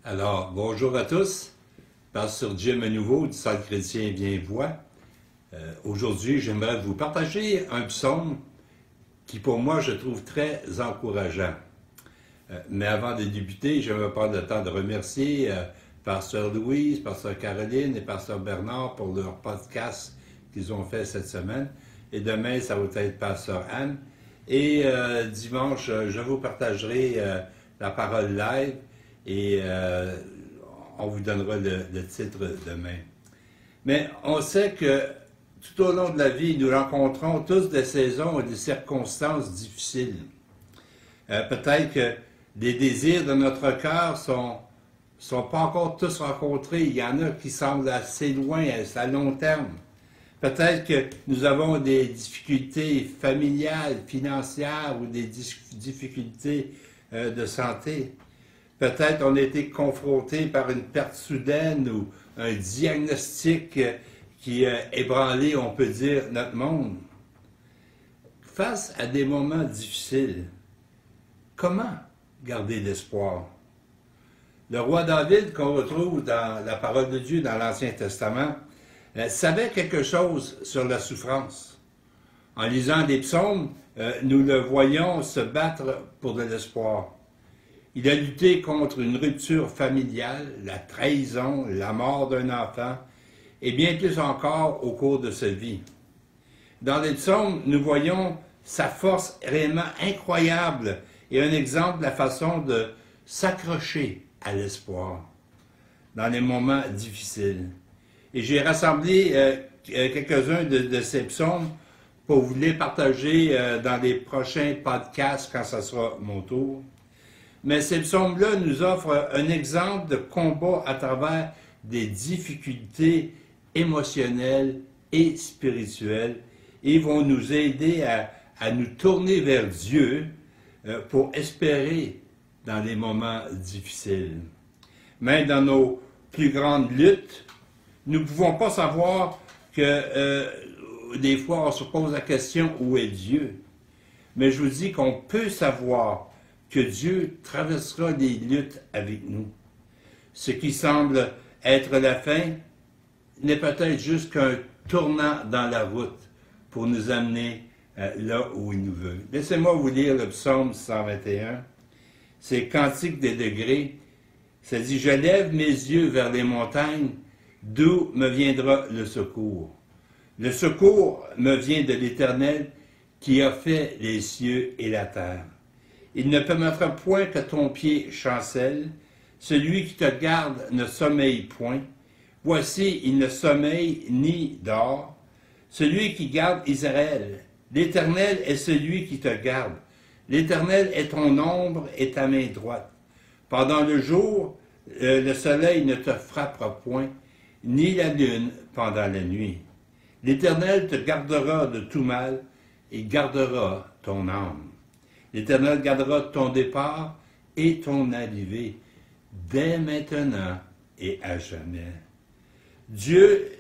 Alors, bonjour à tous. Pasteur Jim à nouveau du Centre chrétien Bienvoix. Aujourd'hui, j'aimerais vous partager un psaume qui, pour moi, je trouve très encourageant. Mais avant de débuter, j'aimerais prendre le temps de remercier Pasteur Louise, Pasteur Caroline et Pasteur Bernard pour leur podcast qu'ils ont fait cette semaine. Et demain, ça va être Pasteur Anne. Et dimanche, je vous partagerai la parole live et on vous donnera le titre demain. Mais on sait que tout au long de la vie, nous rencontrons tous des saisons et des circonstances difficiles. Peut-être que les désirs de notre cœur sont pas encore tous rencontrés. Il y en a qui semblent assez loin, à long terme. Peut-être que nous avons des difficultés familiales, financières ou des difficultés de santé. Peut-être on a été confronté par une perte soudaine ou un diagnostic qui a ébranlé, on peut dire, notre monde. Face à des moments difficiles, comment garder l'espoir? Le roi David, qu'on retrouve dans la parole de Dieu dans l'Ancien Testament, savait quelque chose sur la souffrance. En lisant des psaumes, nous le voyons se battre pour de l'espoir. Il a lutté contre une rupture familiale, la trahison, la mort d'un enfant, et bien plus encore au cours de sa vie. Dans les psaumes, nous voyons sa force réellement incroyable et un exemple de la façon de s'accrocher à l'espoir dans les moments difficiles. Et j'ai rassemblé quelques-uns de ces psaumes pour vous les partager dans les prochains podcasts quand ce sera mon tour. Mais ces psaumes-là nous offrent un exemple de combat à travers des difficultés émotionnelles et spirituelles et vont nous aider à nous tourner vers Dieu pour espérer dans les moments difficiles. Même dans nos plus grandes luttes, nous ne pouvons pas savoir que des fois on se pose la question où est Dieu. Mais je vous dis qu'on peut savoir que Dieu traversera les luttes avec nous. Ce qui semble être la fin n'est peut-être juste qu'un tournant dans la route pour nous amener là où il nous veut. Laissez-moi vous lire le psaume 121. C'est Cantique des degrés. Ça dit « Je lève mes yeux vers les montagnes, d'où me viendra le secours. Le secours me vient de l'Éternel qui a fait les cieux et la terre. Il ne permettra point que ton pied chancelle. Celui qui te garde ne sommeille point. Voici, il ne sommeille ni dort. Celui qui garde Israël. L'Éternel est celui qui te garde. L'Éternel est ton ombre et ta main droite. Pendant le jour, le soleil ne te frappera point, ni la lune pendant la nuit. L'Éternel te gardera de tout mal et gardera ton âme. L'Éternel gardera ton départ et ton arrivée, dès maintenant et à jamais. Dieu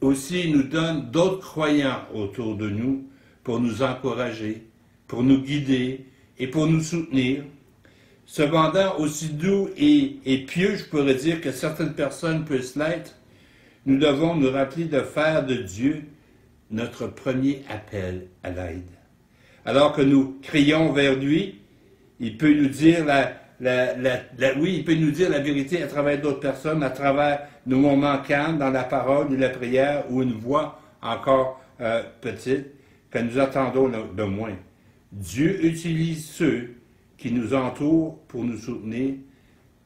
aussi nous donne d'autres croyants autour de nous pour nous encourager, pour nous guider et pour nous soutenir. Cependant, aussi doux et pieux, je pourrais dire que certaines personnes puissent l'être, nous devons nous rappeler de faire de Dieu notre premier appel à l'aide. Alors que nous crions vers lui, il peut nous dire il peut nous dire la vérité à travers d'autres personnes, à travers nos moments calmes dans la parole ou la prière ou une voix encore petite que nous attendons de moins. Dieu utilise ceux qui nous entourent pour nous soutenir,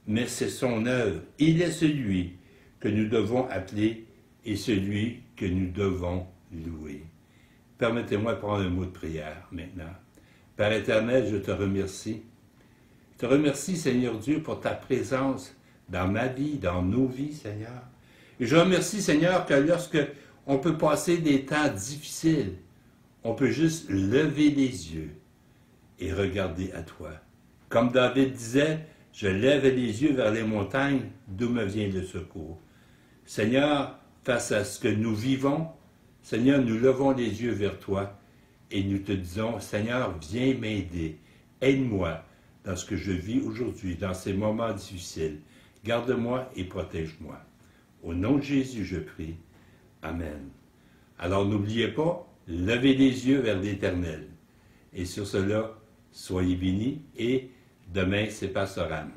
mais c'est son œuvre. Il est celui que nous devons appeler et celui que nous devons louer. Permettez-moi de prendre un mot de prière maintenant. Père éternel, je te remercie. Je te remercie, Seigneur Dieu, pour ta présence dans ma vie, dans nos vies, Seigneur. Et je remercie, Seigneur, que lorsque on peut passer des temps difficiles, on peut juste lever les yeux et regarder à toi. Comme David disait, je lève les yeux vers les montagnes, d'où me vient le secours. Seigneur, face à ce que nous vivons, Seigneur, nous levons les yeux vers toi et nous te disons, Seigneur, viens m'aider. Aide-moi dans ce que je vis aujourd'hui, dans ces moments difficiles. Garde-moi et protège-moi. Au nom de Jésus, je prie. Amen. Alors n'oubliez pas, levez les yeux vers l'Éternel. Et sur cela, soyez bénis et demain, c'est Pasteur Anne.